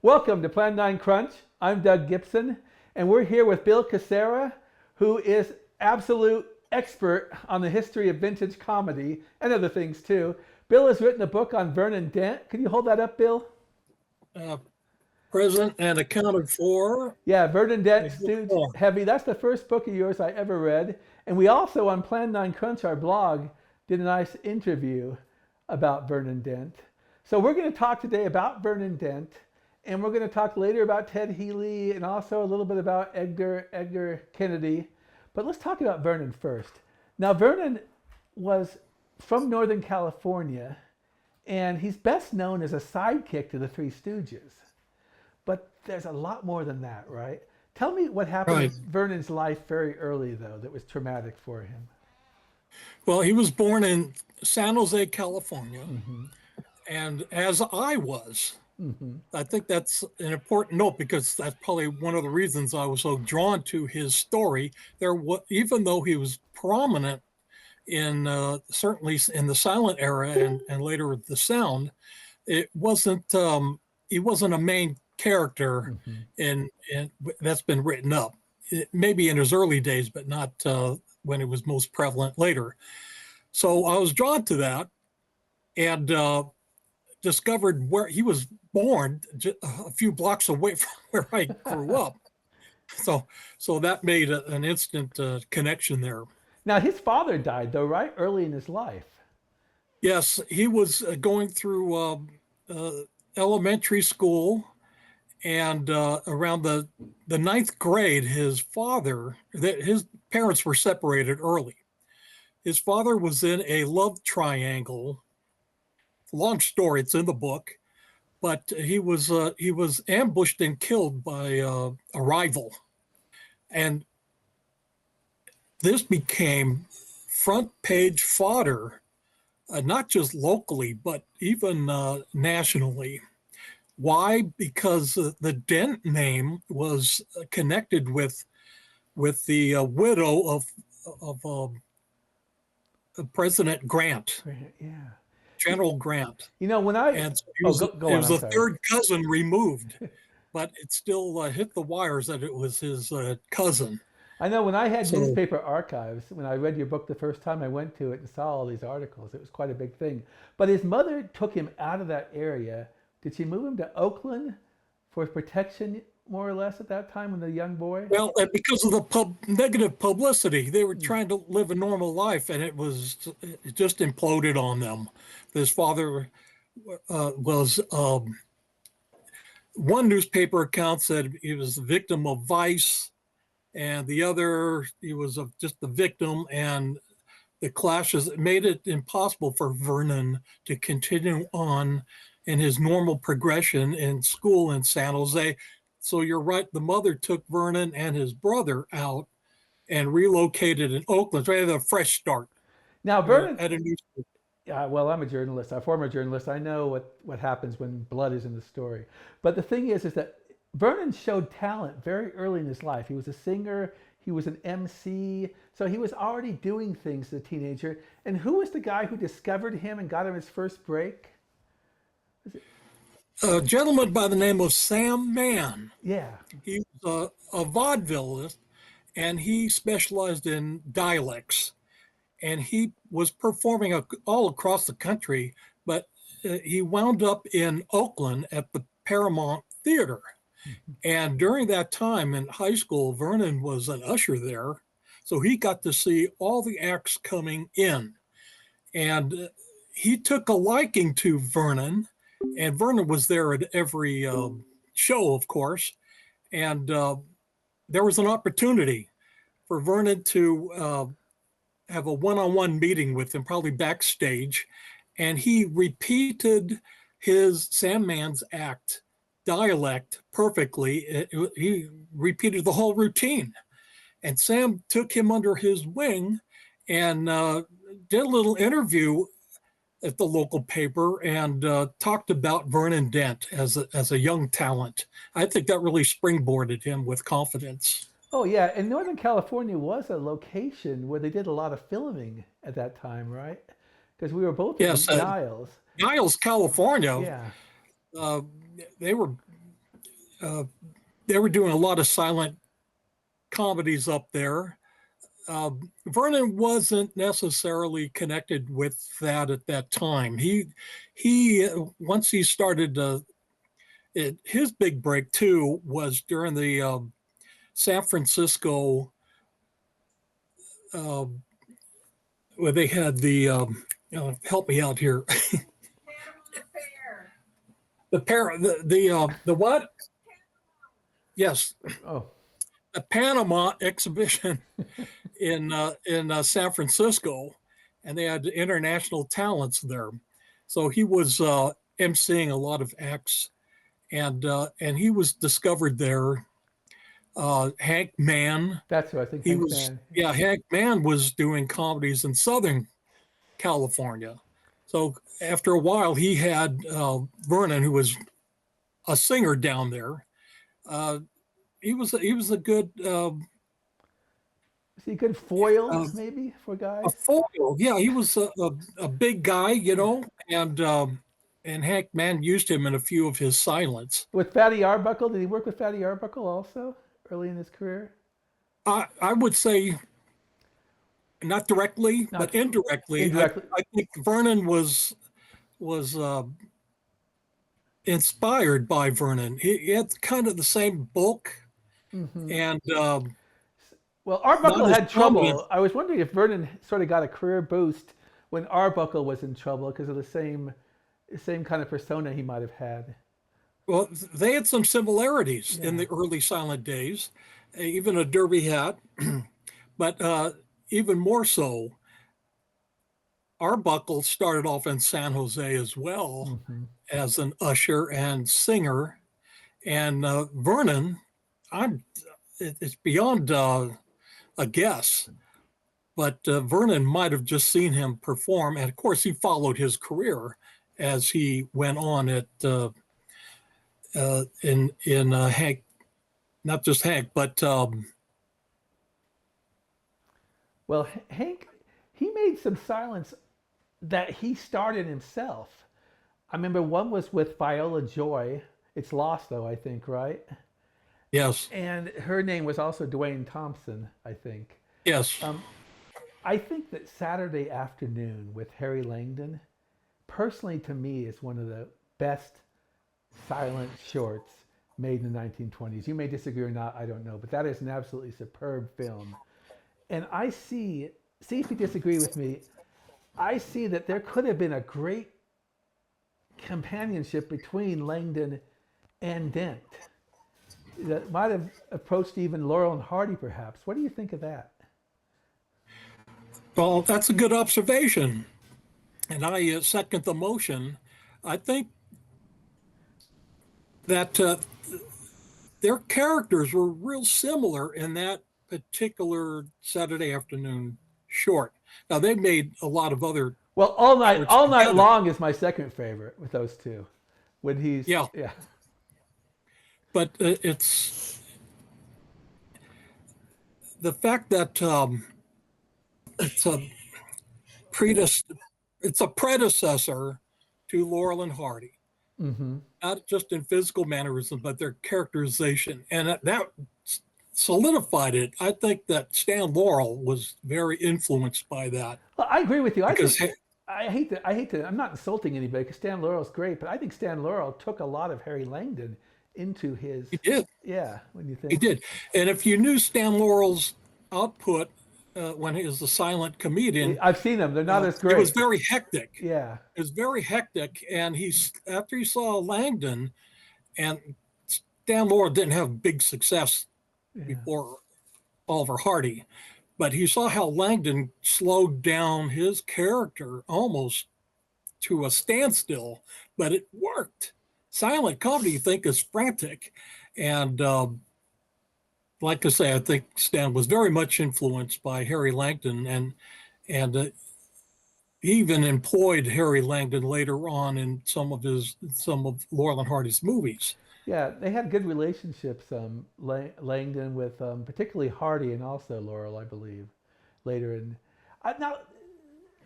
Welcome to Plan 9 Crunch. I'm Doug Gibson, and we're here with Bill Cassara, who is absolute expert on the history of vintage comedy and other things too. Bill has written a book on Vernon Dent. Can you hold that up, Bill? uh, Present and accounted for. Yeah, Vernon Dent, Stooge Heavy. That's the first book of yours I ever read. And we also, on Plan 9 Crunch, our blog, did a nice interview about Vernon Dent. So we're going to talk today about Vernon Dent, and we're going to talk later about Ted Healy and also a little bit about Edgar Kennedy. But let's talk about Vernon first. Now, Vernon was from Northern California, and he's best known as a sidekick to the Three Stooges. But there's a lot more than that, right? Tell me what happened Right. in Vernon's life very early, though, that was traumatic for him. Well, he was born in San Jose, California, Mm-hmm. and as I was, Mm-hmm. I think that's an important note because that's probably one of the reasons I was so drawn to his story. Even though he was prominent in certainly in the silent era and later the sound, it wasn't. He wasn't a main character, Mm-hmm. in that's been written up. Maybe in his early days, but not when it was most prevalent later. So I was drawn to that and discovered where he was born, a few blocks away from where I grew up. So that made an instant connection there. Now, his father died, though, right? Early in his life. Yes, he was going through uh, elementary school, and around the ninth grade, his parents were separated early. His father was in a love triangle. Long story, it's in the book, but he was ambushed and killed by a rival, and this became front page fodder, not just locally but even nationally. Why? Because the Dent name was connected with the widow of President Grant, Yeah. General Grant, You know, when I and so go he on. was I'm a sorry. third cousin removed, but it still hit the wires that it was his cousin. I know when I had So newspaper archives, when I read your book the first time, I went to it and saw all these articles. It was quite a big thing. But his mother took him out of that area. Did she move him to Oakland for protection, more or less, at that time when the young boy? well, because of the negative publicity, they were Mm. trying to live a normal life, and it just imploded on them. His father was one newspaper account said he was the victim of vice, and the other he was just the victim. And the clashes made it impossible for Vernon to continue on in his normal progression in school in San Jose. So you're right, the mother took Vernon and his brother out and relocated in Oakland. So they had a fresh start Now, Vernon, at a new school. yeah, well, I'm a journalist, a former journalist. I know what happens when blood is in the story. But the thing is that Vernon showed talent very early in his life. He was a singer, he was an MC, so he was already doing things as a teenager. And who was the guy who discovered him and got him his first break? Was it- A gentleman by the name of Sam Mann. Yeah. He was a vaudevillist, and he specialized in dialects. And he was performing all across the country, but he wound up in Oakland at the Paramount Theater. Mhm. And during that time in high school, Vernon was an usher there. So he got to see all the acts coming in. And he took a liking to Vernon, and Vernon was there at every show, of course. And there was an opportunity for Vernon to have a one-on-one meeting with him, probably backstage, and he repeated his Sam Mann's act dialect perfectly. He repeated the whole routine, and Sam took him under his wing and did a little interview at the local paper and talked about Vernon Dent as a young talent. I think that really springboarded him with confidence. Oh, yeah. And Northern California was a location where they did a lot of filming at that time, right? Because we were both Yes, in Niles. Niles, California. Yeah. Uh, they were uh, they were doing a lot of silent comedies up there. Vernon wasn't necessarily connected with that at that time. He once he started his big break too was during the San Francisco uh, where they had the help me out here. The what? Yes, Oh, the Panama exhibition in San Francisco, and they had international talents there. So he was emceeing a lot of acts, and he was discovered there. Hank Mann, that's who I think he Hank was Mann. yeah, Hank Mann was doing comedies in Southern California. So after a while, he had Vernon, who was a singer down there. Uh, he was a good Is he a good foil, uh, maybe, for a guys? foil. Yeah, he was a big guy, and Hank Mann used him in a few of his silents. With Fatty Arbuckle, did he work with Fatty Arbuckle also early in his career? I would say not directly, Not but indirectly. indirectly. I think Vernon was inspired by Vernon. He had kind of the same bulk Hmm. and Well, not Arbuckle as had prominent. trouble. I was wondering if Vernon sort of got a career boost when Arbuckle was in trouble because of the same kind of persona he might have had. Well, they had some similarities in Yeah. the early silent days, even a derby hat, but even more so, Arbuckle started off in San Jose as well Hmm. as an usher and singer, and Vernon, I'm it's beyond a guess, but Vernon might have just seen him perform, and of course he followed his career as he went on at in Hank, not just Hank, but Well, Hank, he made some silence that he started himself. I remember one was with Viola Joy. It's lost though, I think, right? yes, And her name was also Dwayne Thompson, I think. yes. Um, I think that Saturday Afternoon with Harry Langdon, personally to me, is one of the best silent shorts made in the 1920s. You may disagree or not, I don't know, but that is an absolutely superb film. And see if you disagree with me, I see that there could have been a great companionship between Langdon and Dent that might have approached even Laurel and Hardy, perhaps. What do you think of that? Well, that's a good observation, and I second the motion. I think that their characters were real similar in that particular Saturday afternoon short. Now they made a lot of other Well, shorts all night together. long is my second favorite with those two. When he's Yeah, yeah, but it's the fact that it's a predes- it's a predecessor to Laurel and Hardy, mm-hmm. not just in physical mannerism, but their characterization, and that solidified it. I think that Stan Laurel was very influenced by that Well, I agree with you. I because think I hate to. I'm not insulting anybody because Stan Laurel's great, but I think Stan Laurel took a lot of Harry Langdon into his. he did. Yeah, when you He think. did. And if you knew Stan Laurel's output when he was a silent comedian, I've seen them. They're not as it was great. very hectic. Yeah, It was very hectic. And he's after he saw Langdon, and Stan Laurel didn't have big success yeah. before Oliver Hardy, but he saw how Langdon slowed down his character almost to a standstill, but it worked. Silent comedy, you think, is frantic. And like I say, I think Stan was very much influenced by Harry Langdon, and he even employed Harry Langdon later on in some of Laurel and Hardy's movies. Yeah, they had good relationships. Langdon with particularly Hardy and also Laurel, I believe, later in. Now,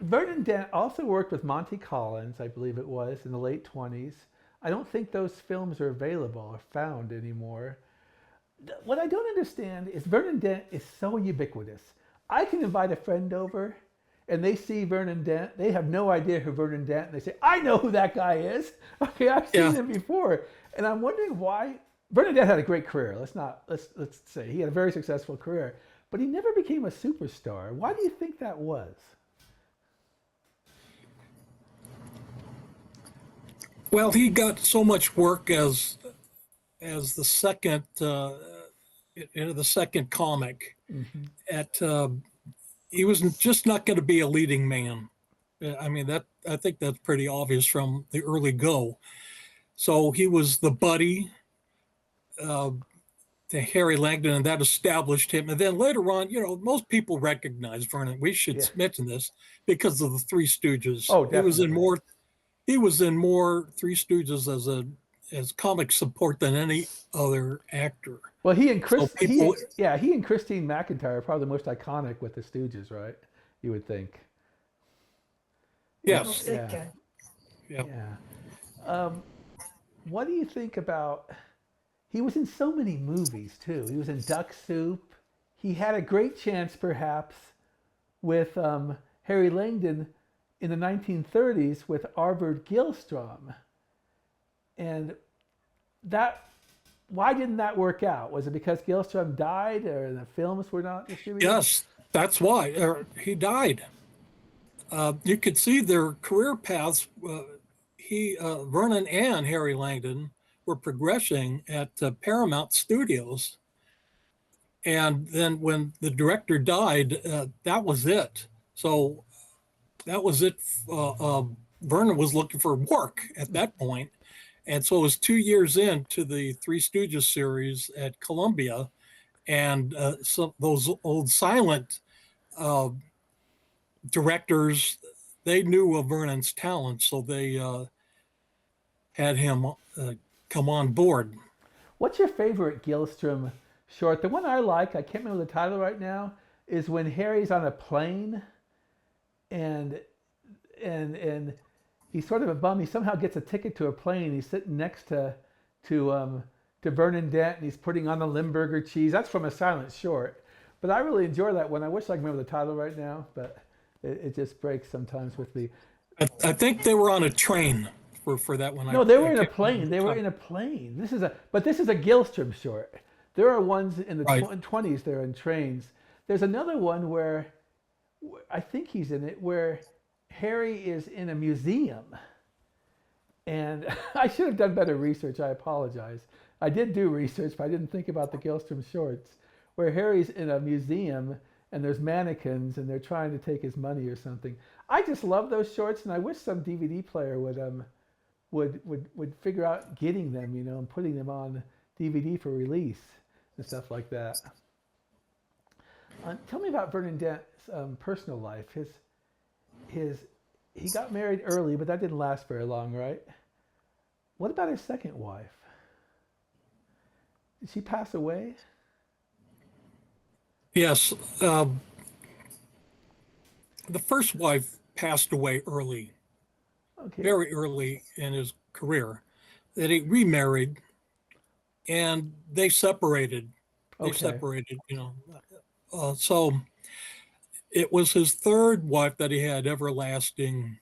Vernon Dent also worked with Monty Collins, I believe it was, in the late 20s. I don't think those films are available or found anymore. What I don't understand is Vernon Dent is so ubiquitous. I can invite a friend over and they see Vernon Dent. They have no idea who Vernon Dent, and they say, I know who that guy is. Okay, I've seen Yeah. him before. And I'm wondering why Vernon Dent had a great career. Let's say he had a very successful career, but he never became a superstar. Why do you think that was? Well, he got so much work as the second the second comic Hmm. at he was just not going to be a leading man. I mean that I think that's pretty obvious from the early go. So he was the buddy uh, to Harry Langdon, and that established him. And then later on, most people recognize Vernon. We should Yeah. mention this because of the Three Stooges. Oh, He was in definitely. more. He was in more Three Stooges as comic support than any other actor. Well, he and So Chris, people, he and Christine McIntyre are probably the most iconic with the Stooges, right? You would think. yes, Yeah, yeah, yeah. Um, what do you think about? He was in so many movies too. He was in Duck Soup. He had a great chance, perhaps, with Harry Langdon in the 1930s with Arvid Gilstrom, and that. Why didn't that work out? Was it because Gilstrom died, or the films were not distributed? yes. That's why he died. You could see their career paths. Vernon and Harry Langdon were progressing at Paramount Studios, and then when the director died, that was it. So that was it. Vernon was looking for work at that point, and so it was 2 years into the Three Stooges series at Columbia, and so those old silent uh, directors, they knew of Vernon's talent, so they had him come on board. What's your favorite Gilstrom short? The one I like, I can't remember the title right now, is when Harry's on a plane and and he's sort of a bum. He somehow gets a ticket to a plane. He's sitting next to to Vernon Dent and he's putting on the Limburger cheese. That's from a silent short. But I really enjoy that one. I wish I could remember the title right now, but it just breaks sometimes with the. I think they were on a train for that one. No, they were I in a can't plane. remember They the were time. in a plane. This is a Gilstrom short. There are ones in the Right. 20s. They're in trains. There's another one where I think he's in it where Harry is in a museum. And I should have done better research. I apologize. I did do research, but I didn't think about the Gilstrom shorts, where Harry's in a museum and there's mannequins and they're trying to take his money or something. I just love those shorts, and I wish some DVD player would figure out getting them, and putting them on DVD for release and stuff like that. Tell me about Vernon Dent's personal life. His he got married early, but that didn't last very long, right? What about his second wife? Did she pass away? Yes, the first wife passed away early, Okay, very early in his career. That he remarried, and they separated. They okay. separated, so it was his third wife that he had everlasting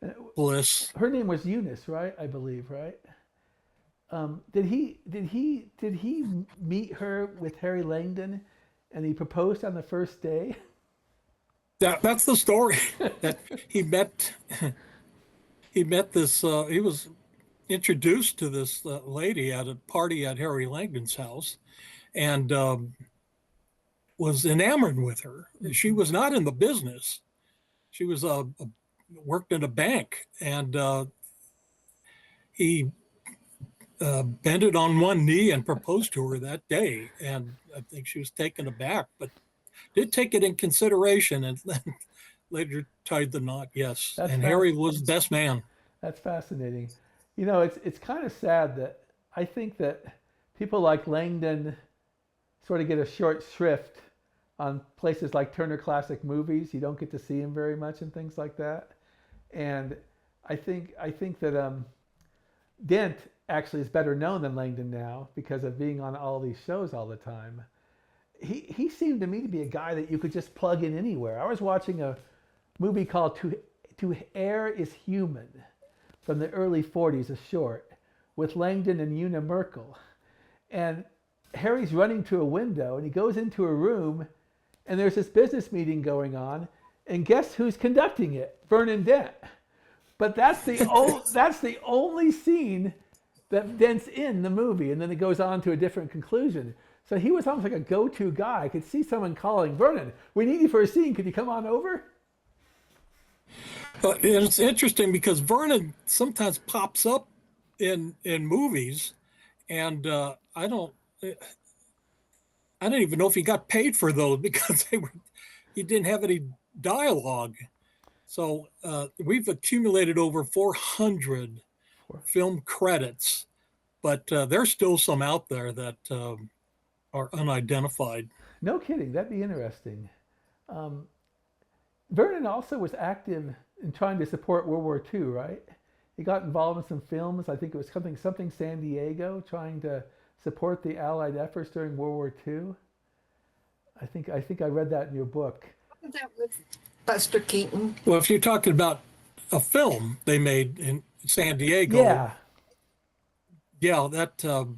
And bliss. her name was Eunice, right? I believe, right? Did he meet her with Harry Langdon, and he proposed on the first day? That's the story. That he met this. He was introduced to this lady at a party at Harry Langdon's house, and was enamored with her. She was not in the business. She was worked in a bank, and he bended on one knee and proposed to her that day. And I think she was taken aback, but did take it in consideration and later tied the knot. Yes, That's and fast. Harry was best man. That's fascinating. It's kind of sad that I think that people like Langdon sort of get a short shrift on places like Turner Classic Movies. You don't get to see him very much and things like that. And I think that Dent actually is better known than Langdon now because of being on all these shows all the time. He seemed to me to be a guy that you could just plug in anywhere. I was watching a movie called To Err is Human from the early 40s, a short, with Langdon and Una Merkel. And Harry's running to a window and he goes into a room and there's this business meeting going on. And guess who's conducting it? Vernon Dent. But that's the only scene that Dent's in the movie. And then it goes on to a different conclusion. So he was almost like a go-to guy. I could see someone calling, Vernon, we need you for a scene. Could you come on over? It's interesting because Vernon sometimes pops up in movies, and I don't even know if he got paid for those because he didn't have any dialogue. So we've accumulated over 400 film credits, but there's still some out there that are unidentified. No kidding. That'd be interesting. Vernon also was active in trying to support World War II, right? He got involved in some films. I think it was something San Diego, trying to support the Allied efforts during World War II. I think I read that in your book. That with Buster Keaton. Well, if you're talking about a film they made in San Diego, yeah, that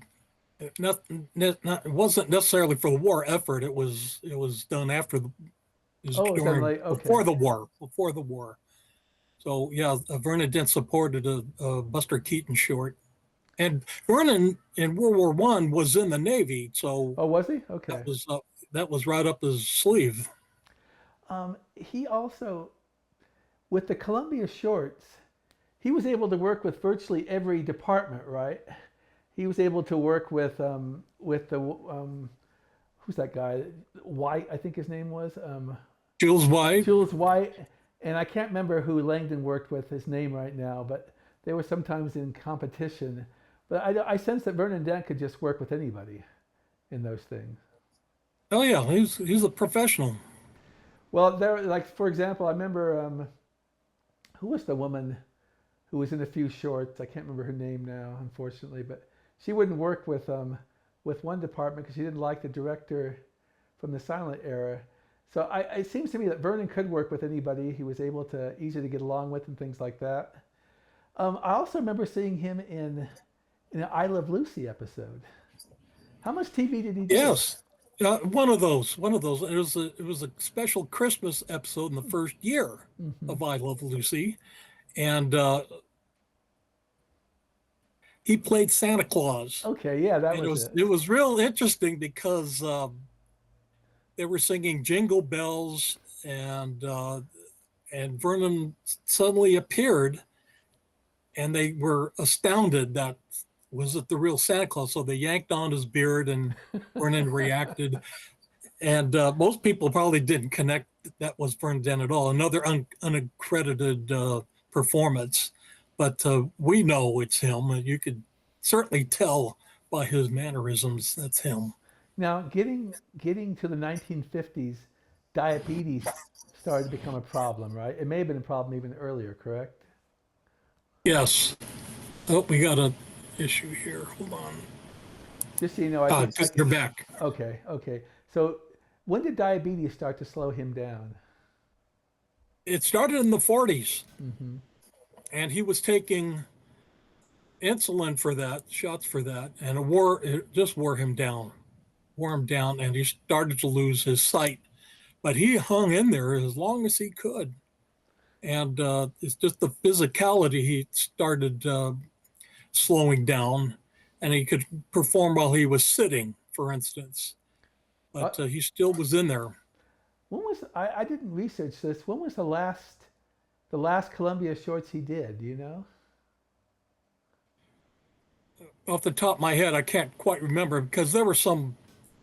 it wasn't necessarily for the war effort. It was done after the. Before the war. So yeah, Vernon Dent supported a Buster Keaton short, and Vernon in World War I was in the Navy. So was he? Okay. That was right up his sleeve. He also, with the Columbia shorts, he was able to work with virtually every department, right? He was able to work with the who's that guy? White, I think his name was. Jules White. Jules White, and I can't remember who Langdon worked with his name right now, but they were sometimes in competition. But I sense that Vernon Dent could just work with anybody in those things. Oh yeah, he's a professional. Well, there, like for example, I remember who was the woman who was in a few shorts. I can't remember her name now, unfortunately, but she wouldn't work with one department because she didn't like the director from the silent era. So it seems to me that Vernon could work with anybody. He was able to easy to get along with and things like that. I also remember seeing him in an I Love Lucy episode. How much TV did he do? Yes, one of those. It was a special Christmas episode in the first year of I Love Lucy, and he played Santa Claus. Okay, yeah, that was it. It was real interesting because they were singing Jingle Bells, and Vernon suddenly appeared, and they were astounded that was it the real Santa Claus. So they yanked on his beard, and Vernon reacted. And most people probably didn't connect that was Vernon Dent at all. Another unaccredited performance, but we know it's him. And you could certainly tell by his mannerisms that's him. Now, getting to the 1950s, diabetes started to become a problem, right? It may have been a problem even earlier, correct? Yes. Oh, we got an issue here. Hold on. Just so you know, you're back. Okay. So, when did diabetes start to slow him down? It started in the 40s, and he was taking insulin for that, shots for that, and it just wore him down, and he started to lose his sight. But he hung in there as long as he could, and it's just the physicality. He started slowing down, and he could perform while he was sitting, for instance. But he still was in there. When was I didn't research this. When was the last Columbia shorts he did? Do you know? Off the top of my head, I can't quite remember because there were some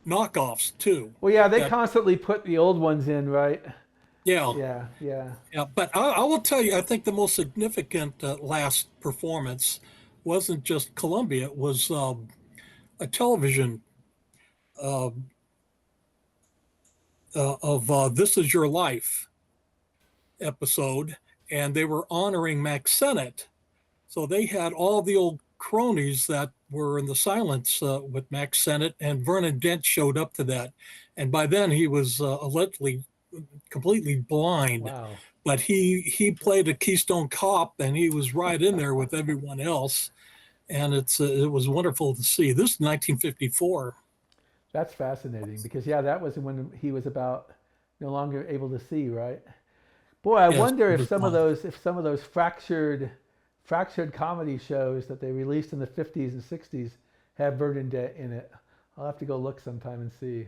knockoffs too. Well, yeah, they constantly put the old ones in, right? Yeah. But I will tell you, I think the most significant last performance wasn't just Columbia. It was a television of This Is Your Life episode, and they were honoring Mack Sennett. So they had all the old cronies that were in the silence with Max Sennett, and Vernon Dent showed up to that. And by then he was allegedly completely blind, Wow. but he played a Keystone Cop, and he was right in there with everyone else. And it was wonderful to see. This is 1954. That's fascinating because yeah, that was when he was about no longer able to see, right? Boy, I Yes, wonder he if was some of blind. those fractured comedy shows that they released in the 50s and 60s have Vernon Dent in it. I'll have to go look sometime and see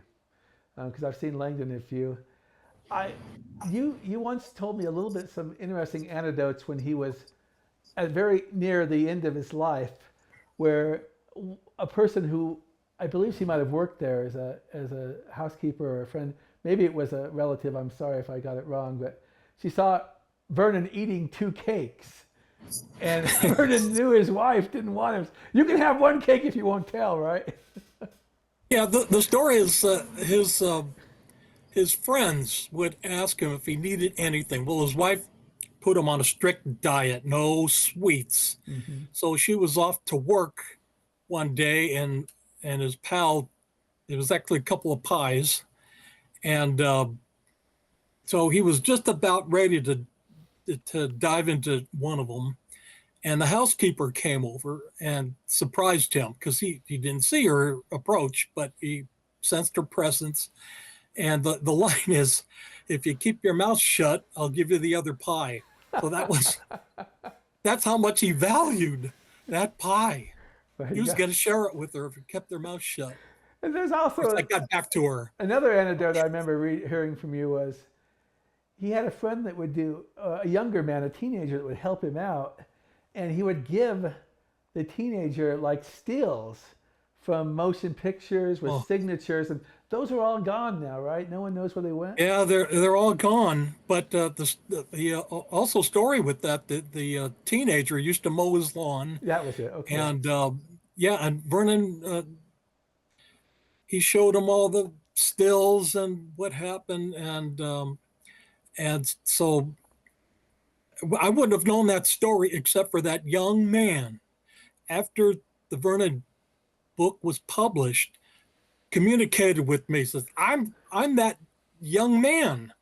because I've seen Langdon in a few. I you once told me a little bit some interesting anecdotes when he was at very near the end of his life, where a person who I believe she might have worked there as a housekeeper or a friend, maybe it was a relative. I'm sorry if I got it wrong, but she saw Vernon eating two cakes, and Vernon knew his wife didn't want him. You can have one cake if you won't tell, right? Yeah, the story is his friends would ask him if he needed anything. Well, his wife put him on a strict diet, no sweets. Hmm. So she was off to work one day, and his pal, it was actually a couple of pies, and so he was just about ready to dive into one of them, and the housekeeper came over and surprised him because he didn't see her approach, but he sensed her presence. And the line is, "If you keep your mouth shut, I'll give you the other pie." So that's how much he valued that pie. There He you was go. going to share it with her if he kept their mouth shut. Of And there's course, I also got back to her. another anecdote I remember hearing from you was he had a friend that would do a younger man, a teenager that would help him out, and he would give the teenager like stills from motion pictures with Oh, signatures, and those are all gone now, right? No one knows where they went. yeah, they're all gone. But the also story with that, the teenager used to mow his lawn, That was it. Okay. and yeah, and Vernon he showed him all the stills and what happened, and so I wouldn't have known that story except for that young man. After the Vernon book was published, communicated with me, says, I'm that young man.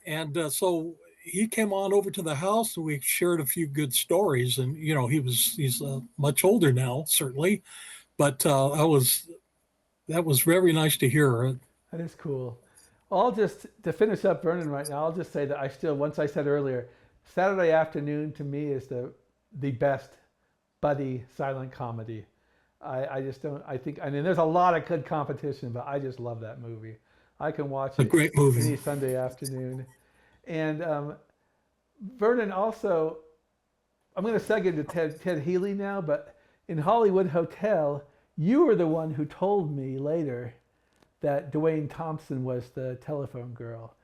And so he came on over to the house, and we shared a few good stories. And he's much older now, certainly, but that was very nice to hear. That is cool. I'll just to finish up Vernon right now. I'll just say that I still, once I said earlier, Saturday Afternoon to me is the best buddy silent comedy. I just don't. I think. I mean, there's a lot of good competition, but I just love that movie. I can watch A it great movie. any Sunday afternoon. And Vernon also, I'm going to segue to Ted Healy now, but in Hollywood Hotel, you were the one who told me later that Dwayne Thompson was the telephone girl.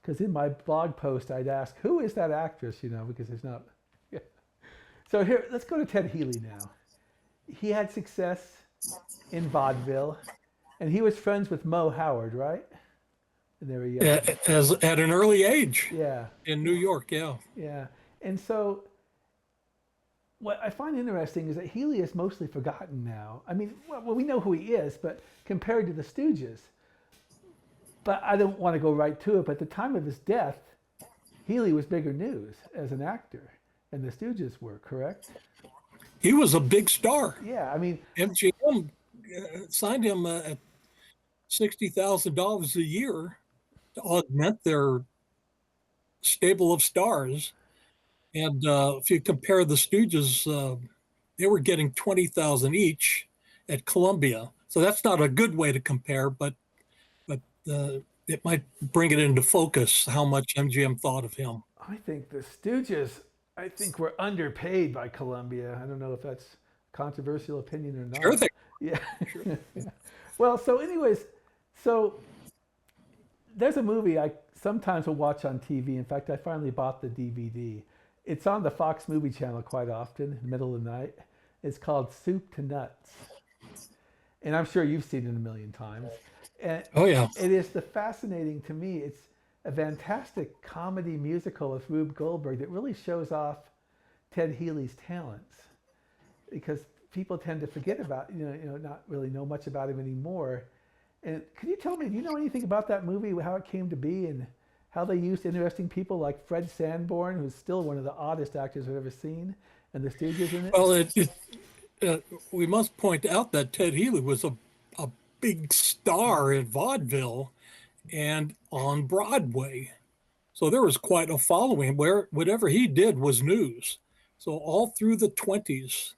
Because in my blog post, I'd ask, who is that actress, because there's not. Yeah. So here, let's go to Ted Healy now. He had success in vaudeville, and he was friends with Mo Howard, right? And they were young. As at an early age Yeah, in New York, yeah. yeah. And so what I find interesting is that Healy is mostly forgotten now. I mean, well, we know who he is, but compared to the Stooges. But I don't want to go right to it. But at the time of his death, Healy was bigger news as an actor, and the Stooges were, correct? He was a big star. Yeah, I mean, MGM signed him at $60,000 a year to augment their stable of stars. And if you compare the Stooges, they were getting 20,000 each at Columbia. So that's not a good way to compare, but it might bring it into focus how much MGM thought of him. I think the Stooges, I think, were underpaid by Columbia. I don't know if that's a controversial opinion or Sure not. thing. Yeah. Sure. Yeah. Well, so anyways, so there's a movie I sometimes will watch on TV. In fact, I finally bought the DVD. It's on the Fox movie channel quite often, in the middle of the night. It's called Soup to Nuts. And I'm sure you've seen it a million times. And Oh, yeah. it is the fascinating to me. It's a fantastic comedy musical of Rube Goldberg that really shows off Ted Healy's talents. Because people tend to forget about, not really know much about him anymore. And could you tell me, do you know anything about that movie, how it came to be, and how they used interesting people like Fred Sanborn, who's still one of the oddest actors I've ever seen, and the Stooges in it? Well, we must point out that Ted Healy was a big star in vaudeville and on Broadway. So there was quite a following where whatever he did was news. So all through the 20s,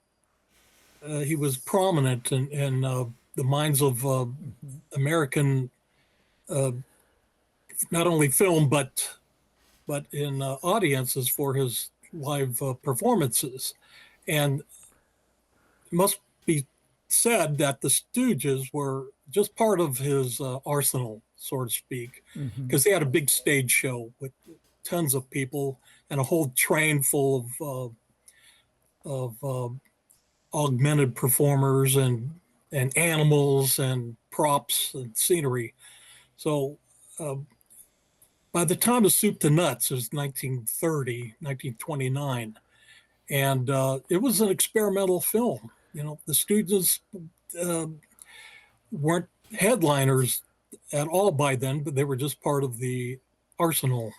he was prominent in the minds of American, not only film, but in audiences for his live performances. And it must be said that the Stooges were just part of his arsenal, so to speak, because they had a big stage show with tons of people and a whole train full of augmented performers and animals and props and scenery. So by the time of Soup to Nuts, it was 1930, 1929, and it was an experimental film. The Stooges weren't headliners at all by then, but they were just part of the arsenal.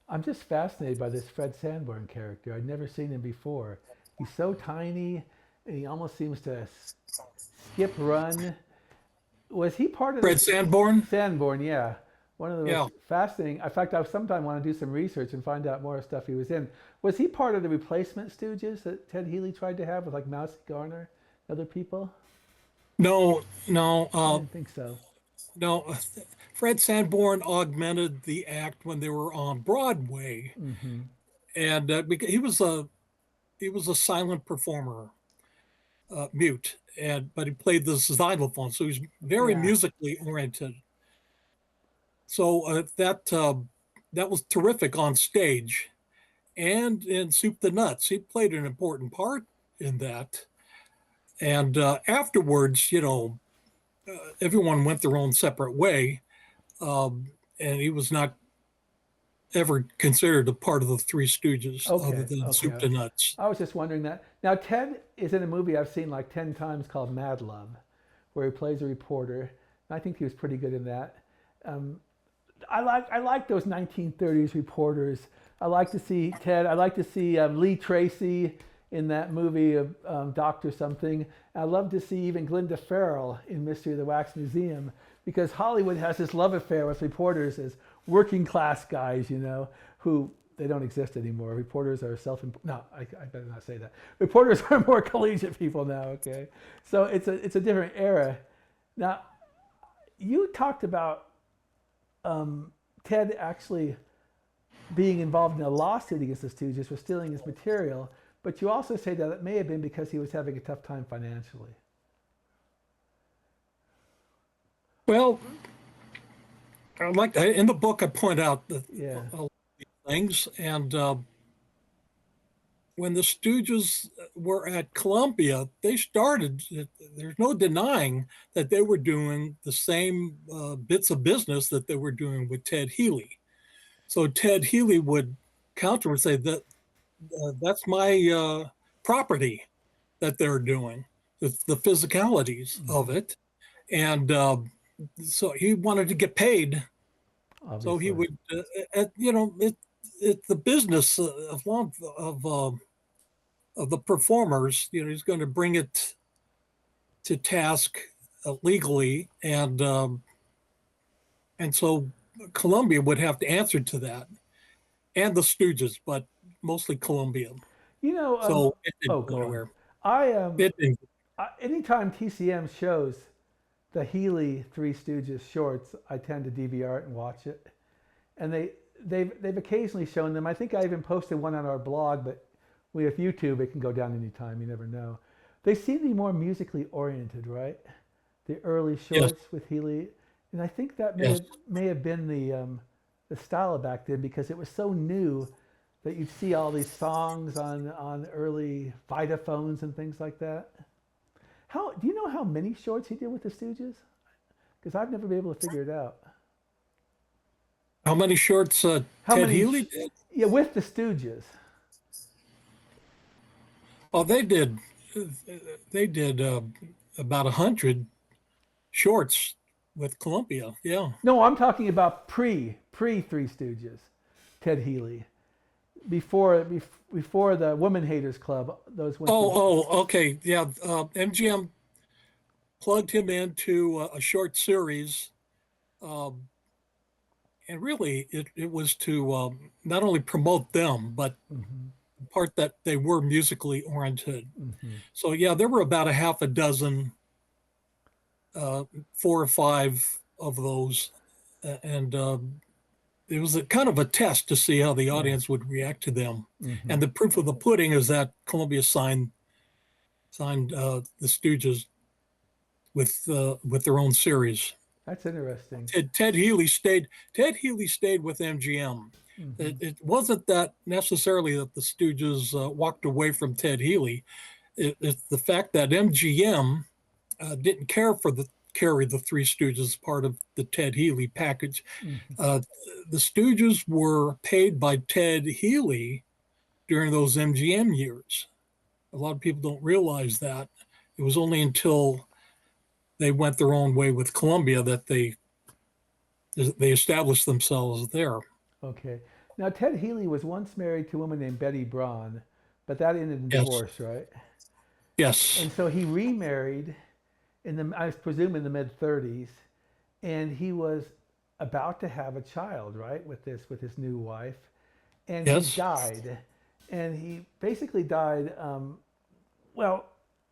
I'm just fascinated by this Fred Sanborn character. I'd never seen him before. He's so tiny, and he almost seems to skip run. Was he part of Fred Sanborn? Sanborn, yeah. One of the Yeah. most fascinating. In fact, I sometime want to do some research and find out more stuff he was in. Was he part of the replacement Stooges that Ted Healy tried to have with like Mouse Garner and other people? No, I didn't think so. no. Fred Sanborn augmented the act when they were on Broadway, and he was a silent performer, mute, but he played the xylophone, so he's very Yeah. musically oriented. So that was terrific on stage, and in Soup to Nuts, he played an important part in that. And afterwards, everyone went their own separate way, and he was not ever considered a part of the Three Stooges other than Soup to Nuts. I was just wondering that. Now, Ted is in a movie I've seen like 10 times called Mad Love, where he plays a reporter. I think he was pretty good in that. I like those 1930s reporters. I like to see Ted. I like to see Lee Tracy in that movie of Doctor Something. I love to see even Glinda Farrell in Mystery of the Wax Museum, because Hollywood has this love affair with reporters as working class guys, who they don't exist anymore. Reporters are no, I better not say that. Reporters are more collegiate people now, okay? So it's a different era. Now, you talked about Ted actually being involved in a lawsuit against the Stooges for stealing his material, but you also say that it may have been because he was having a tough time financially. Well, in the book, I point out a lot of these things, and when the Stooges were at Columbia, they started. There's no denying that they were doing the same bits of business that they were doing with Ted Healy. So Ted Healy would counter and say that that's my property that they're doing, the physicalities of it, and so he wanted to get paid. Obviously. So he would, it's the business of the performers. He's going to bring it to task legally, and so Columbia would have to answer to that, and the Stooges, but mostly Columbia. So it didn't go anywhere. Anytime TCM shows the Healy Three Stooges shorts, I tend to DVR it and watch it. And they've occasionally shown them. I think I even posted one on our blog, but we have YouTube. It can go down anytime. You never know. They seem to be more musically oriented, right? The early shorts with Healy, and I think that may have been the style back then, because it was so new that you'd see all these songs on early Vitaphones and things like that. Do you know how many shorts he did with the Stooges? Because I've never been able to figure it out. How many shorts Ted Healy did? Yeah, with the Stooges. Oh, they did they did about 100 shorts with Columbia. Yeah. No, I'm talking about pre Three Stooges, Ted Healy. Before the Woman Haters Club, those went. Okay. Yeah. MGM plugged him into a short series. Um, and really, it was to not only promote them, but Mm-hmm, the part that they were musically oriented. mm-hmm. So, yeah, there were about a half a dozen, 4 or 5 of those. And it was a kind of a test to see how the Yeah. audience would react to them. Mm-hmm. And the proof of the pudding is that Columbia signed the Stooges with their own series. That's interesting. Ted Healy stayed. Ted Healy stayed with MGM. Mm-hmm. It wasn't that necessarily that the Stooges walked away from Ted Healy. It's the fact that MGM didn't care for the carry the Three Stooges part of the Ted Healy package. Mm-hmm. The Stooges were paid by Ted Healy during those MGM years. A lot of people don't realize that. It was only until they went their own way with Columbia that they established themselves there. Okay. Now Ted Healy was once married to a woman named Betty Braun, but that ended in Yes. divorce, right? Yes. And so he remarried I presume in the mid 30s, and he was about to have a child, right, with his new wife, and Yes. he died, and he basically died. Well,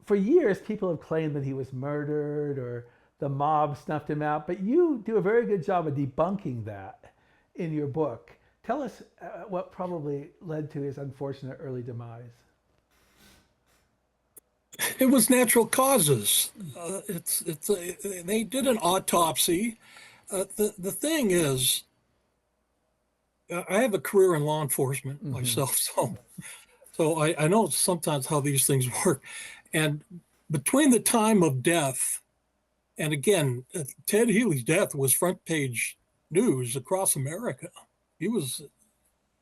for years people have claimed that he was murdered or the mob snuffed him out, but you do a very good job of debunking that in your book. Tell us what probably led to his unfortunate early demise. It was natural causes. They did an autopsy. The thing is, I have a career in law enforcement Mm-hmm. myself, so I know sometimes how these things work. And between the time of death, and again, Ted Healy's death was front page news across America. He was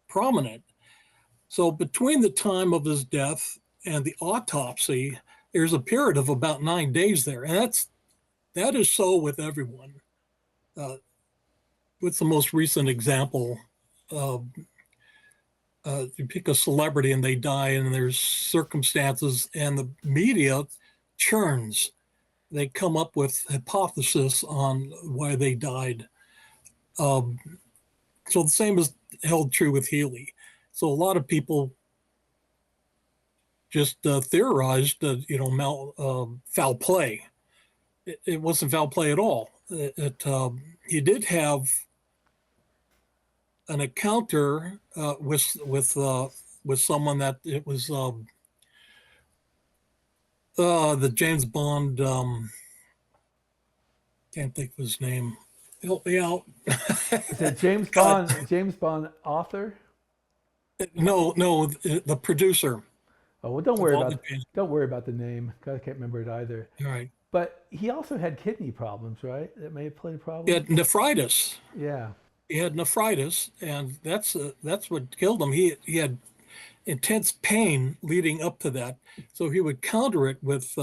prominent. So between the time of his death and the autopsy, there's a period of about 9 days there, and that is so with everyone. What's the most recent example? You pick a celebrity and they die, and there's circumstances, and the media churns. They come up with hypothesis on why they died. So the same is held true with Healy. So a lot of people just theorized that foul play. It wasn't foul play at all. He did have an encounter with someone that it was the James Bond. Can't think of his name. Help me out. Is it James Bond? James Bond author? No, the producer. Oh well, don't worry about the name. 'Cause I can't remember it either. All right. But he also had kidney problems, right? That may have played a problem. He had nephritis. Yeah. He had nephritis, and that's what killed him. He had intense pain leading up to that, so he would counter it with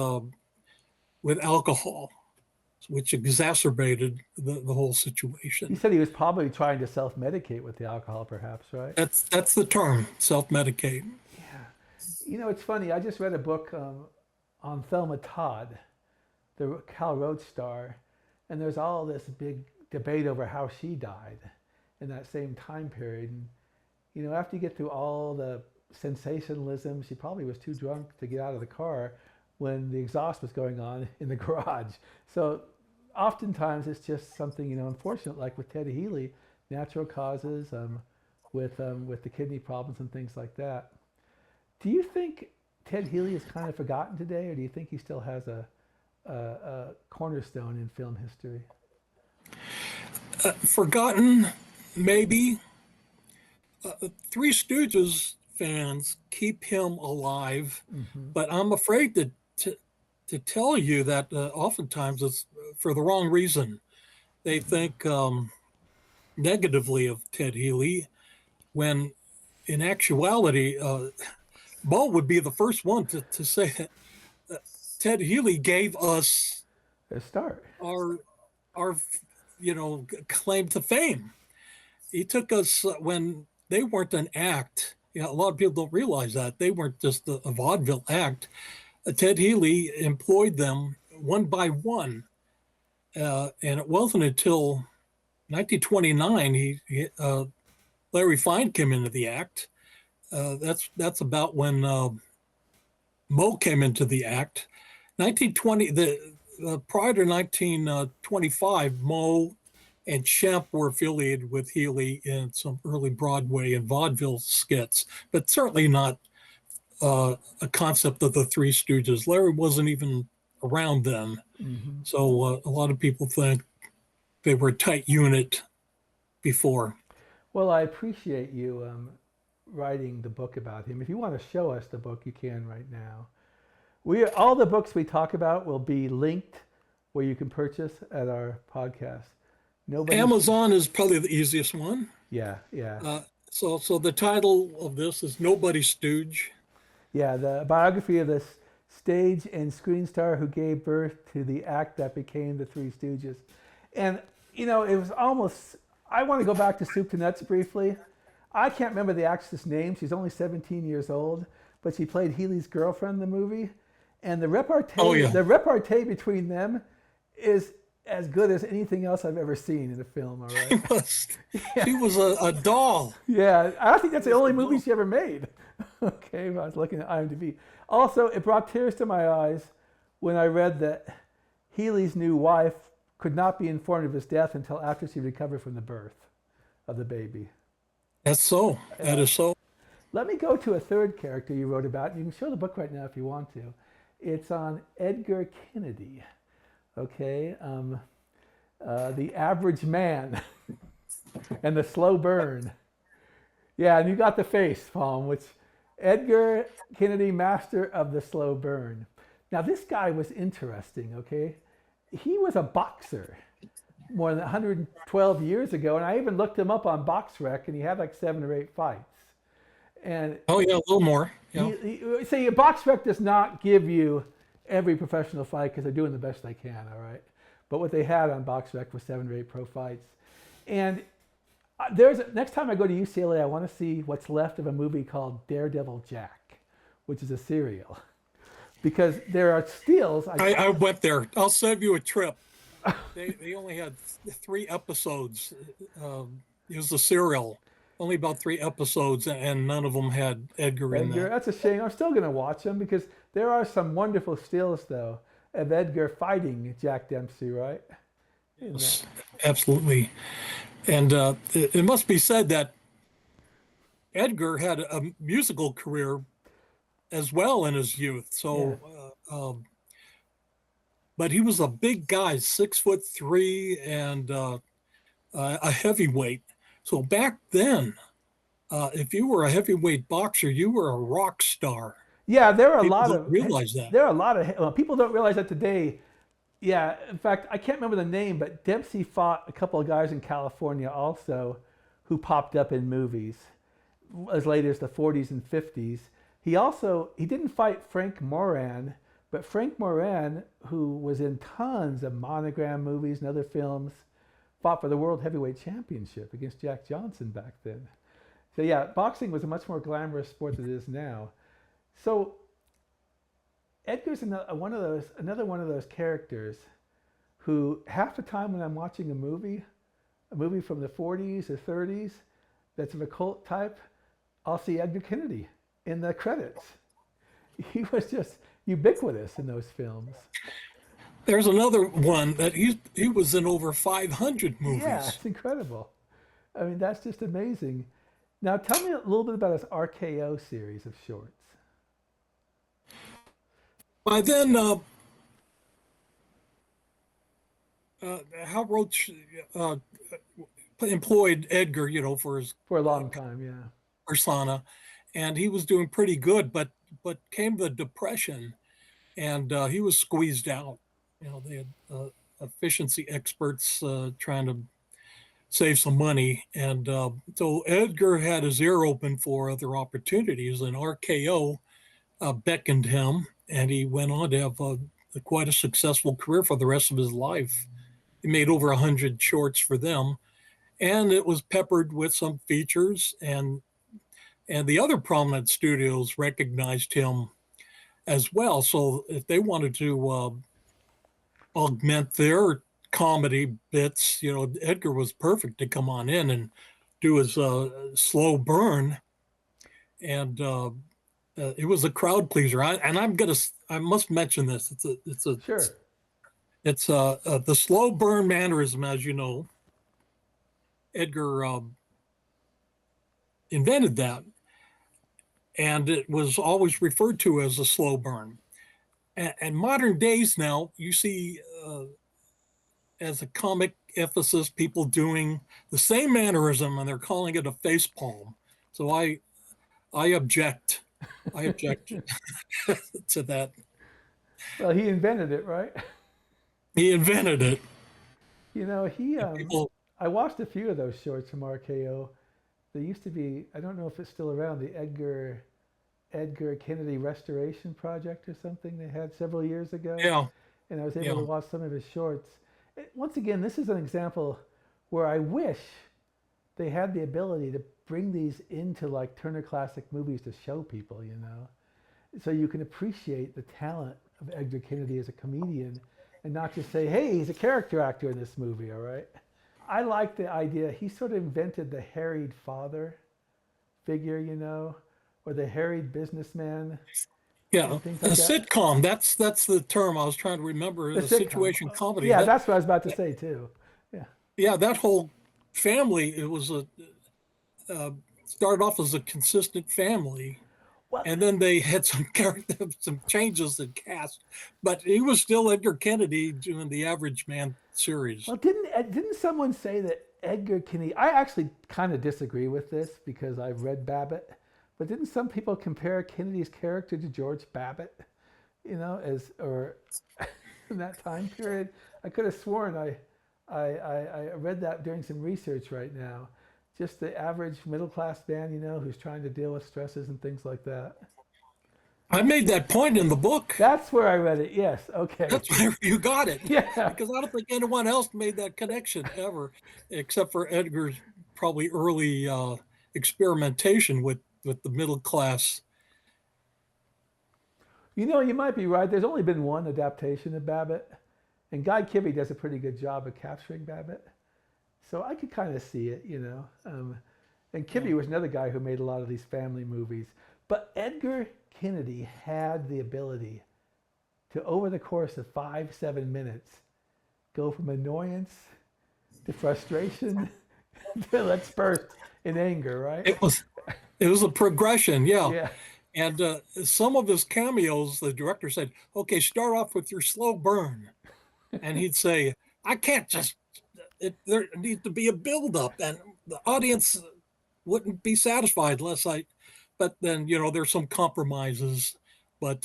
alcohol, which exacerbated the whole He situation. said he was probably trying to self-medicate with the alcohol, perhaps, right? That's the term, self-medicate. Yeah. You know, it's funny. I just read a book on Thelma Todd, the Cal Roach star, and there's all this big debate over how she died in that same time period. And, you know, after you get through all the sensationalism, she probably was too drunk to get out of the car when the exhaust was going on in the garage. So oftentimes it's just something, you know, unfortunate, like with Ted Healy, natural causes with the kidney problems and things like that. Do you think Ted Healy is kind of forgotten today, or do you think he still has a cornerstone in film history? Forgotten, maybe. Three Stooges fans keep him alive, Mm-hmm. but I'm afraid to tell you that oftentimes it's for the wrong reason. They think negatively of Ted Healy, when in actuality, Bo would be the first one to say that Ted Healy gave us A start. our claim to fame. He took us when they weren't an act. You know, a lot of people don't realize that they weren't just a vaudeville act. Ted Healy employed them one by one, and it wasn't until 1929 Larry Fine came into the act. That's about when Moe came into the act. 1920, prior to 1925, Moe and Shemp were affiliated with Healy in some early Broadway and vaudeville skits, but certainly not a concept of the Three Stooges. Larry wasn't even around then. Mm-hmm. So a lot of people think they were a tight unit before. Well, I appreciate you writing the book about him. If you want to show us the book, you can right now. All the books we talk about will be linked where you can purchase at our podcast. Amazon is probably the easiest one. Yeah, yeah. So the title of this is Nobody Stooge. Yeah, the biography of the stage and screen star who gave birth to the act that became the Three Stooges. And, you know, it was almost, I want to go back to Soup to Nuts briefly. I can't remember the actress' name. She's only 17 years old, but she played Healy's girlfriend in the movie. And the repartee between them is as good as anything else I've ever seen in a film, all right? She was a doll. Yeah, I think that's the only movie she ever made. Okay, I was looking at IMDb. Also, it brought tears to my eyes when I read that Healy's new wife could not be informed of his death until after she recovered from the birth of the baby. That's so. That is so. Let me go to a third character you wrote about. You can show the book right now if you want to. It's on Edgar Kennedy. Okay, the average man and the slow burn. Yeah, and you got the face, Palm, which Edgar Kennedy, master of the slow burn. Now, this guy was interesting, okay? He was a boxer more than 112 years ago, and I even looked him up on BoxRec, and he had like 7 or 8 fights. And oh, yeah, a little more. Yeah. See, BoxRec does not give you every professional fight because they're doing the best they can, all right? But what they had on BoxRec was 7 or 8 pro fights. And next time I go to UCLA, I want to see what's left of a movie called Daredevil Jack, which is a serial. Because there are stills. I went there. I'll save you a trip. They only had 3 episodes. It was a serial. Only about 3 episodes, and none of them had Edgar in there. That's a shame. I'm still going to watch them because there are some wonderful stills, though, of Edgar fighting Jack Dempsey, right? Yes, absolutely. And it must be said that Edgar had a musical career as well in his youth. So, yeah. But he was a big guy, 6'3", and a heavyweight. So back then, if you were a heavyweight boxer, you were a rock star. Yeah, there are people a lot don't of realize that. There are a lot of people don't realize that today. Yeah, in fact, I can't remember the name, but Dempsey fought a couple of guys in California also, who popped up in movies as late as the 40s and 50s. He didn't fight Frank Moran, but Frank Moran, who was in tons of Monogram movies and other films, fought for the World Heavyweight Championship against Jack Johnson back then. So yeah, boxing was a much more glamorous sport than it is now. So Edgar's another one of those characters who half the time when I'm watching a movie from the 40s or 30s that's of a cult type, I'll see Edgar Kennedy in the credits. He was just ubiquitous in those films. There's another one that he was in over 500 movies. Yeah, it's incredible. I mean, that's just amazing. Now, tell me a little bit about his RKO series of shorts. By then, Hal Roach employed Edgar, for a long time, yeah, persona, and he was doing pretty good. But came the Depression, and he was squeezed out. They had efficiency experts trying to save some money, and so Edgar had his ear open for other opportunities, and RKO beckoned him, and he went on to have quite a successful career for the rest of his life. He made over 100 shorts for them, and it was peppered with some features. And the other prominent studios recognized him as well. So if they wanted to augment their comedy bits, Edgar was perfect to come on in and do his slow burn, and it was a crowd pleaser. I must mention this. Sure. It's the slow burn mannerism, as you know. Edgar invented that, and it was always referred to as a slow burn. And modern days now, you see as a comic emphasis, people doing the same mannerism, and they're calling it a face palm. So I object. I object to that. Well, he invented it, right? He invented it. You know, People, I watched a few of those shorts from RKO. There used to be, I don't know if it's still around, the Edgar Kennedy Restoration Project or something they had several years ago. yeah, And I was able yeah. to watch some of his shorts. Once again, this is an example where I wish they had the ability to bring these into like Turner Classic Movies to show people, so you can appreciate the talent of Edgar Kennedy as a comedian and not just say, hey, he's a character actor in this movie, all right? I like the idea. He sort of invented the harried father figure, or the harried businessman Yeah, and things a like that. sitcom. That's the term I was trying to remember. The A sitcom. situation comedy. Yeah, that's what I was about to say too. Yeah. Yeah, that whole family. It was uh, started off as a consistent family, Well, and then they had some character, some changes in cast. But he was still Edgar Kennedy doing the Average Man series. Well, didn't someone say that Edgar Kennedy? I actually kind of disagree with this because I've read Babbitt, but didn't some people compare Kennedy's character to George Babbitt? As or in that time period, I could have sworn I read that during some research right now. Just the average middle class man, who's trying to deal with stresses and things like that. I made that point in the book. That's where I read it. Yes. Okay. That's where you got it. Yeah. Because I don't think anyone else made that connection ever, except for Edgar's probably early experimentation with the middle class. You might be right. There's only been one adaptation of Babbitt, and Guy Kibbe does a pretty good job of capturing Babbitt. So I could kind of see it. And Kibbe was another guy who made a lot of these family movies. But Edgar Kennedy had the ability to, over the course of 5-7 minutes, go from annoyance to frustration to let's burst in anger, right? It was a progression, yeah. Yeah. And some of his cameos, the director said, "Okay, start off with your slow burn," and he'd say, "I can't just. There needs to be a build up, and the audience wouldn't be satisfied unless I." But then there's some compromises. But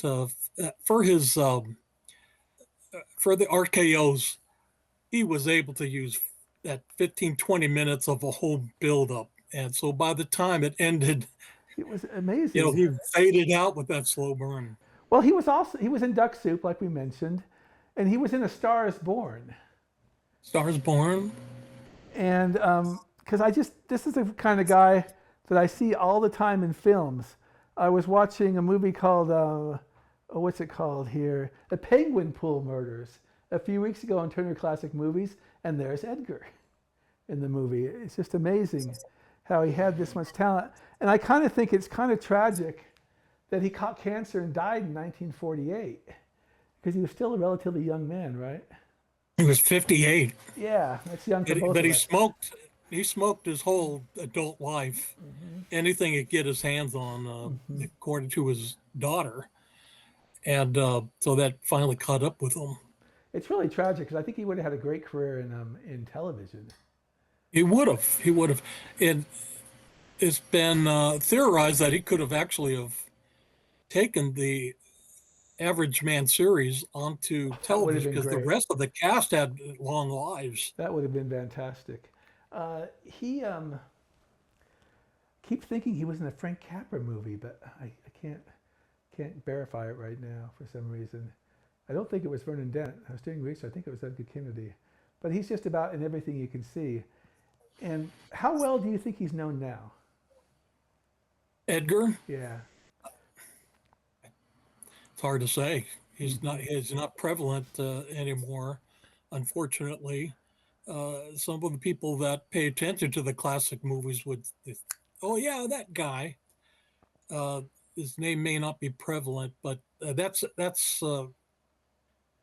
for his for the RKOs, he was able to use that 15-20 minutes of a whole build up, and so by the time it ended, It was amazing. he faded out with that slow burn. Well, he was in Duck Soup, like we mentioned, and he was in A Star Is Born. Stars Born. And because this is the kind of guy that I see all the time in films. I was watching a movie called, what's it called here? The Penguin Pool Murders a few weeks ago on Turner Classic Movies, and there's Edgar in the movie. It's just amazing how he had this much talent. And I kind of think it's kind of tragic that he caught cancer and died in 1948 because he was still a relatively young man, right? He was 58. Yeah, that's young for both But of he us. smoked his whole adult life. Anything he could get his hands on, according to his daughter. And so that finally caught up with him. It's really tragic because I think he would have had a great career in television. He would have. He would have. And it's been theorized that he could have actually have taken the Average Man series onto That would have television been because the great. rest of the cast had long lives. That would have been fantastic. He keep thinking he was in a Frank Capra movie, but I can't verify it right now for some reason. I don't think it was Vernon Dent. I was doing research. I think it was Edgar Kennedy. But he's just about in everything you can see. And how well do you think he's known now? Edgar, Yeah. it's hard to say. He's not prevalent anymore, unfortunately. Some of the people that pay attention to the classic movies would, oh yeah, that guy. Uh, his name may not be prevalent, but that's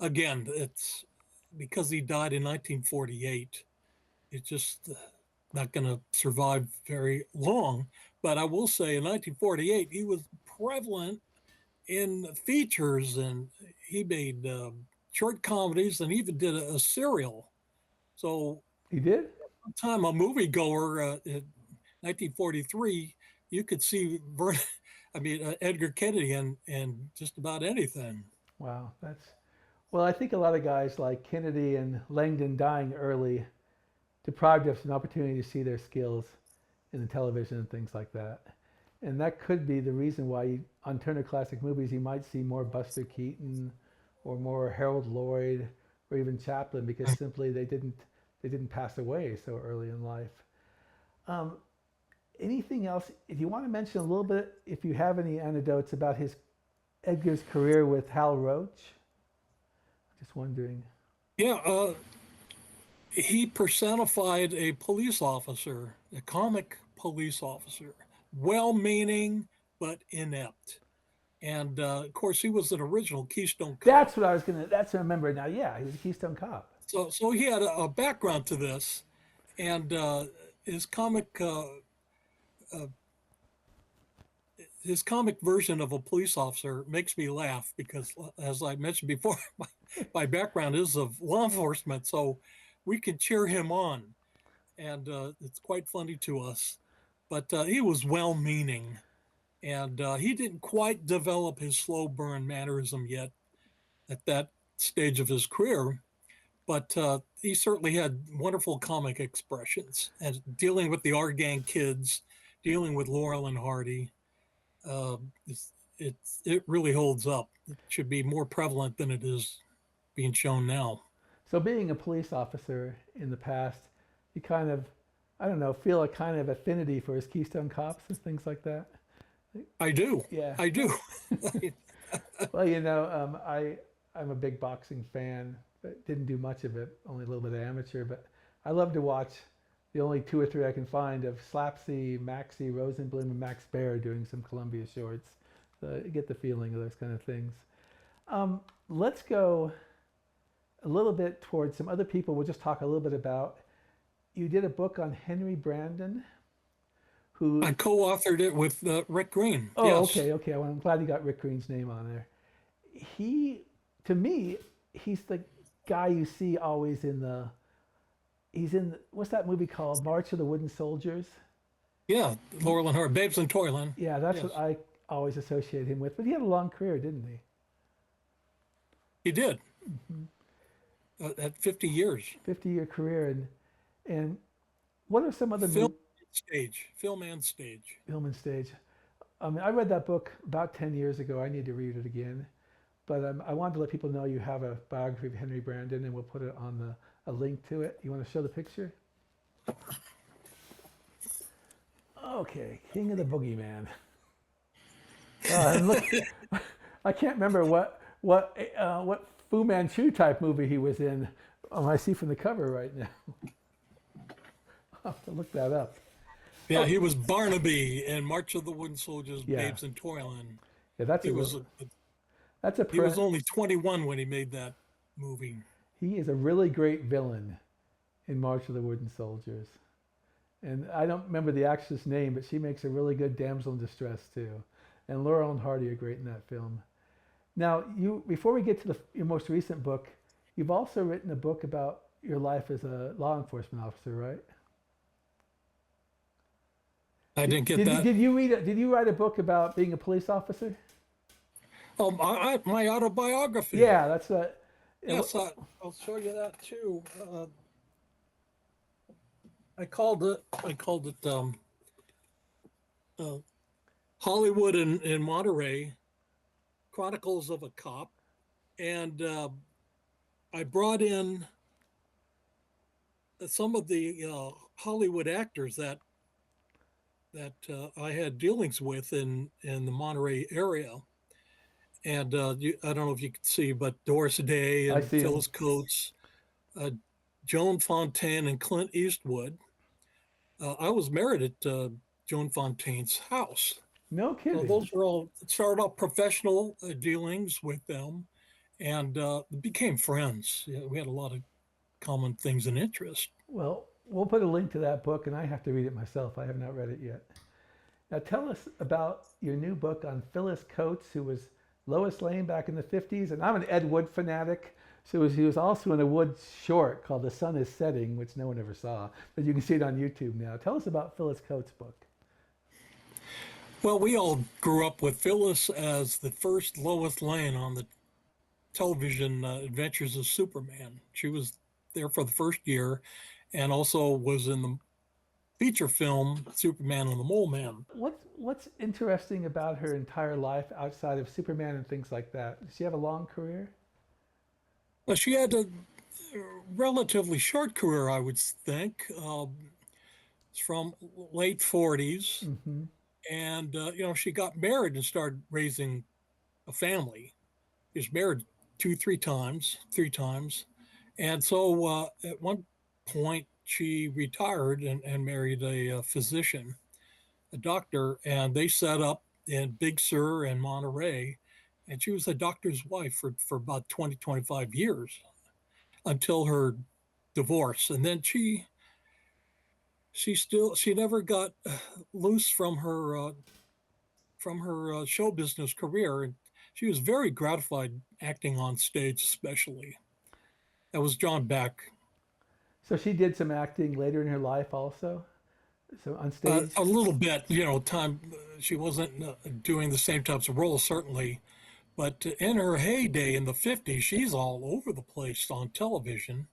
again, it's because he died in 1948. It's just not going to survive very long. But I will say, in 1948, he was prevalent in features, and he made short comedies, and even did a serial. So, He did? time a moviegoer in 1943, you could see Edgar Kennedy and just about anything. Wow. Well, I think a lot of guys like Kennedy and Langdon dying early deprived us an opportunity to see their skills in the television and things like that. And that could be the reason why on Turner Classic Movies you might see more Buster Keaton or more Harold Lloyd or even Chaplin, because simply they didn't pass away so early in life. Anything else? If you want to mention a little bit, if you have any anecdotes about Edgar's career with Hal Roach, just wondering. Yeah, he personified a police officer, a comic police officer, well-meaning but inept. And of course, he was an original Keystone Cop. That's what I remember now. Yeah, he was a Keystone Cop. So he had a background to this, and his comic his comic version of a police officer makes me laugh because, as I mentioned before, my background is of law enforcement, so we can cheer him on, and it's quite funny to us. But he was well-meaning, and he didn't quite develop his slow burn mannerism yet at that stage of his career. But he certainly had wonderful comic expressions, and dealing with the R Gang kids, dealing with Laurel and Hardy. Uh, it really holds up. It should be more prevalent than it is being shown now. So being a police officer in the past, you kind of, I don't know, feel a kind of affinity for his Keystone Cops and things like that. I do. Yeah. I do. Well, I'm a big boxing fan, but didn't do much of it, only a little bit of amateur. But I love to watch the only two or three I can find of Slapsy, Maxie Rosenblum, and Max Baer doing some Columbia shorts. So you get the feeling of those kind of things. Let's go a little bit towards some other people. We'll just talk a little bit about. You did a book on Henry Brandon, who I co-authored it with Rick Green. Oh, Yes. okay. Well, I'm glad you got Rick Green's name on there. To me, he's the guy you see always he's in, what's that movie called? March of the Wooden Soldiers? Yeah, Laurel and Hardy, Babes and Toyland. Yeah, that's Yes. what I always associate him with. But he had a long career, didn't he? He did. At 50 years. 50-year career. And what are some other Film and stage. film and stage? I read that book about 10 years ago. I need to read it again. But I wanted to let people know you have a biography of Henry Brandon, and we'll put it on a link to it. You want to show the picture? Okay, King of the Boogeyman. And look, I can't remember what Fu Manchu type movie he was in. I see from the cover right now. I'll have to look that up. Yeah, he was Barnaby in March of the Wooden Soldiers, Yeah. Babes and Toyland. Yeah, that's He was only 21 when he made that movie. He is a really great villain in March of the Wooden Soldiers. And I don't remember the actress' name, but she makes a really good damsel in distress too. And Laurel and Hardy are great in that film. Now, before we get to your most recent book, you've also written a book about your life as a law enforcement officer, right? I didn't get that. Did you write a book about being a police officer? Oh, my autobiography. Yeah, that's what. Yes, I'll show you that too. I called it Hollywood in Monterey, Chronicles of a Cop, and I brought in some of the Hollywood actors that I had dealings with in the Monterey area. And I don't know if you can see, but Doris Day I and see him. Phyllis Coates, uh, Joan Fontaine, and Clint Eastwood. I was married at Joan Fontaine's house. No So kidding. those were all started off professional dealings with them, and became friends. Yeah, we had a lot of common things and interests. Well, we'll put a link to that book, and I have to read it myself. I have not read it yet. Now, tell us about your new book on Phyllis Coates, who was Lois Lane back in the 50s. And I'm an Ed Wood fanatic. So he was also in a Wood short called The Sun is Setting, which no one ever saw. But you can see it on YouTube now. Tell us about Phyllis Coates' book. Well, we all grew up with Phyllis as the first Lois Lane on the television Adventures of Superman. She was there for the first year, and also was in the feature film Superman and the Mole Man. What's interesting about her entire life outside of Superman and things like that? Does she have a long career? Well, she had a relatively short career, I would think. It's from late 40s, Mm-hmm. and she got married and started raising a family. She was married three times, and so at one point she retired and married a physician, a doctor, and they set up in Big Sur and Monterey, and she was a doctor's wife for about 25 years until her divorce. And then she never got loose from her show business career, and she was very gratified acting on stage, especially. That was John Beck. So she did some acting later in her life also? So on stage? A little bit, time. She wasn't doing the same types of roles, certainly, but in her heyday in the 50s, she's all over the place on television.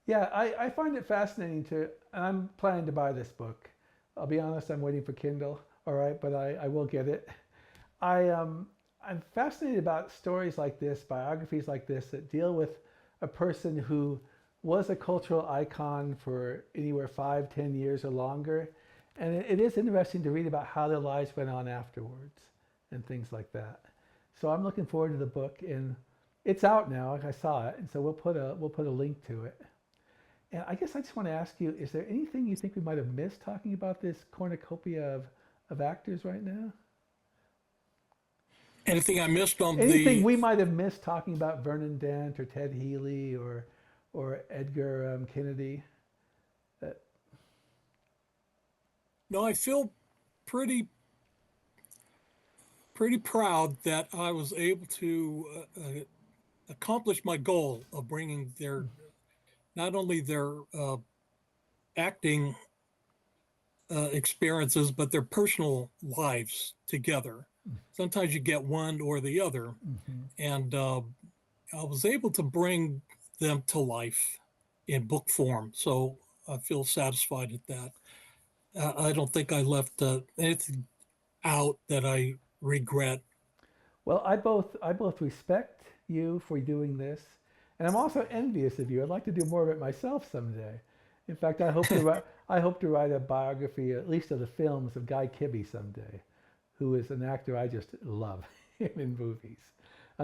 Yeah, I find it fascinating to, and I'm planning to buy this book. I'll be honest, I'm waiting for Kindle, all right, but I will get it. I'm fascinated about stories like this, biographies like this that deal with a person who was a cultural icon for anywhere 5, 10 years or longer. And it is interesting to read about how their lives went on afterwards and things like that. So I'm looking forward to the book, and it's out now. I saw it, and so we'll put a link to it. And I guess I just want to ask you, is there anything you think we might have missed talking about this cornucopia of actors right now? Anything I missed on Anything the? we might have missed talking about Vernon Dent or Ted Healy or Edgar Kennedy? That, No, I feel pretty proud that I was able to accomplish my goal of bringing their not only their acting experiences, but their personal lives together. Sometimes you get one or the other, mhm. and I was able to bring them to life in book form. So I feel satisfied at that. I don't think I left anything out that I regret. Well, I both respect you for doing this, and I'm also envious of you. I'd like to do more of it myself someday. In fact, I hope to write a biography, at least of the films, of Guy Kibbe someday, who is an actor I just love him in movies.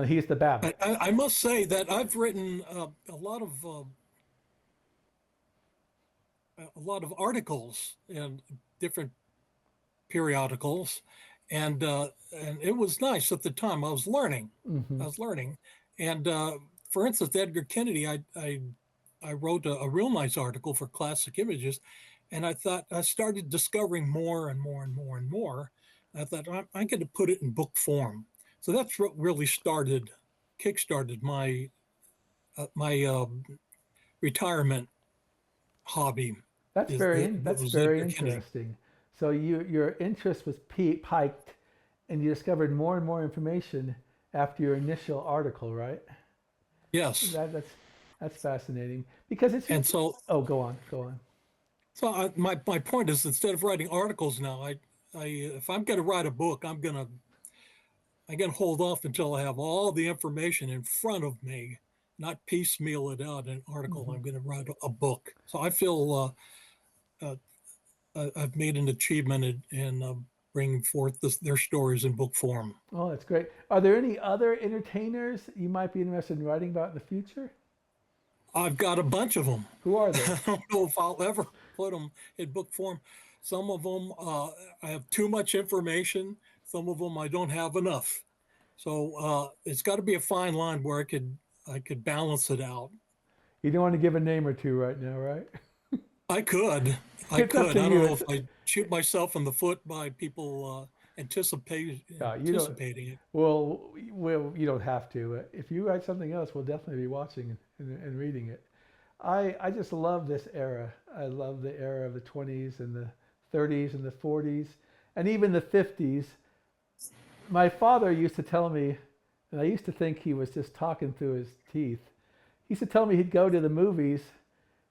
He's the Babbitt. I must say that I've written a lot of articles in different periodicals, and it was nice at the time. I was learning. Hmm. I was learning, and for instance, Edgar Kennedy, I wrote a real nice article for Classic Images, and I thought I started discovering more and more and more and more. I thought I'm going to put it in book form. So that's what really kickstarted my retirement hobby. That's Was very Edgar Kennedy. interesting. So your interest was piked, and you discovered more and more information after your initial article, right? Yes, That's fascinating because it's and just. so Oh, go on, go on. my point is, instead of writing articles now, I if I'm going to write a book, I'm going to I can hold off until I have all the information in front of me, not piecemeal it out in an article. Mhm. I'm going to write a book. So I feel uh, I've made an achievement in bringing forth their stories in book form. Oh, that's great. Are there any other entertainers you might be interested in writing about in the future? I've got a bunch of them. Who are they? I don't know if I'll ever put them in book form. Some of them I have too much information. Some of them I don't have enough. So it's got to be a fine line where I could balance it out. You don't want to give a name or two right now, right? I could, I It's up could. to I don't you. know if I shoot myself in the foot by people You don't. anticipating it. Well, you don't have to. If you write something else, we'll definitely be watching and reading it. I just love this era. I love the era of the 20s and the 30s and the 40s and even the 50s. My father used to tell me, and I used to think he was just talking through his teeth. He used to tell me he'd go to the movies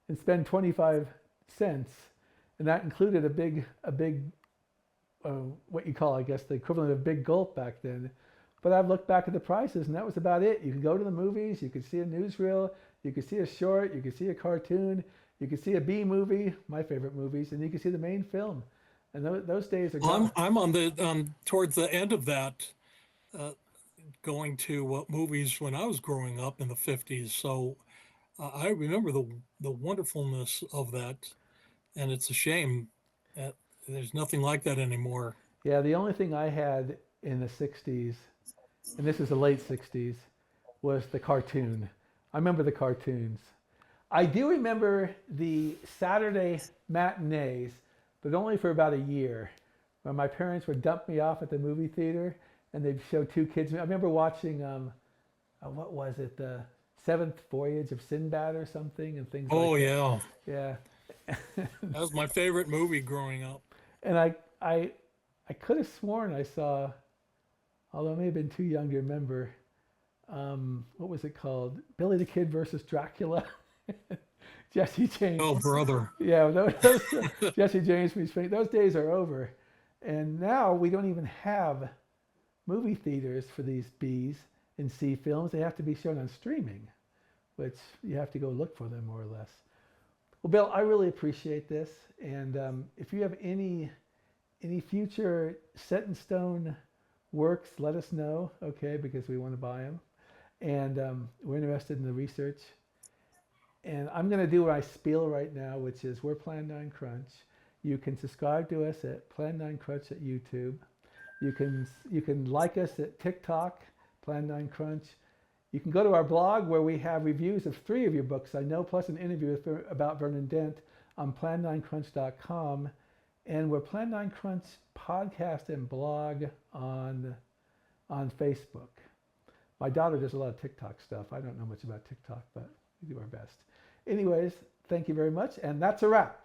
and spend 25 cents, and that included a big what you call, I guess, the equivalent of big gulp back then. But I've looked back at the prices, and that was about it. You could go to the movies, you could see a newsreel, you could see a short, you could see a cartoon, you could see a B movie, my favorite movies, and you could see the main film. And those days are Well, gone. I'm on the towards the end of that, uh, going to movies when I was growing up in the '50s. So I remember the wonderfulness of that, and it's a shame that there's nothing like that anymore. Yeah, the only thing I had in the 60s, and this is the late 60s, was the cartoon. I remember the cartoons. I do remember the Saturday matinees, but only for about a year, when my parents would dump me off at the movie theater and they'd show two kids. I remember watching, what was it, the Seventh Voyage of Sinbad or something, and things like Oh that. yeah, Yeah. that was my favorite movie growing up. And I could have sworn I saw, although I may have been too young to remember, what was it called? Billy the Kid versus Dracula. Jesse James. Oh brother, Yeah, Jesse James. Those days are over, and now we don't even have movie theaters for these B's and C films. They have to be shown on streaming, which you have to go look for them more or less. Well, Bill, I really appreciate this, and if you have any future set in stone works, let us know, okay? Because we want to buy them, and we're interested in the research. And I'm going to do my spiel right now, which is we're Plan 9 Crunch. You can subscribe to us at Plan 9 Crunch at YouTube. You can like us at TikTok, Plan 9 Crunch. You can go to our blog where we have reviews of 3 of your books I know, plus an interview about Vernon Dent on plan9crunch.com. And we're Plan 9 Crunch podcast and blog on Facebook. My daughter does a lot of TikTok stuff. I don't know much about TikTok, but we do our best. Anyways, thank you very much, and that's a wrap.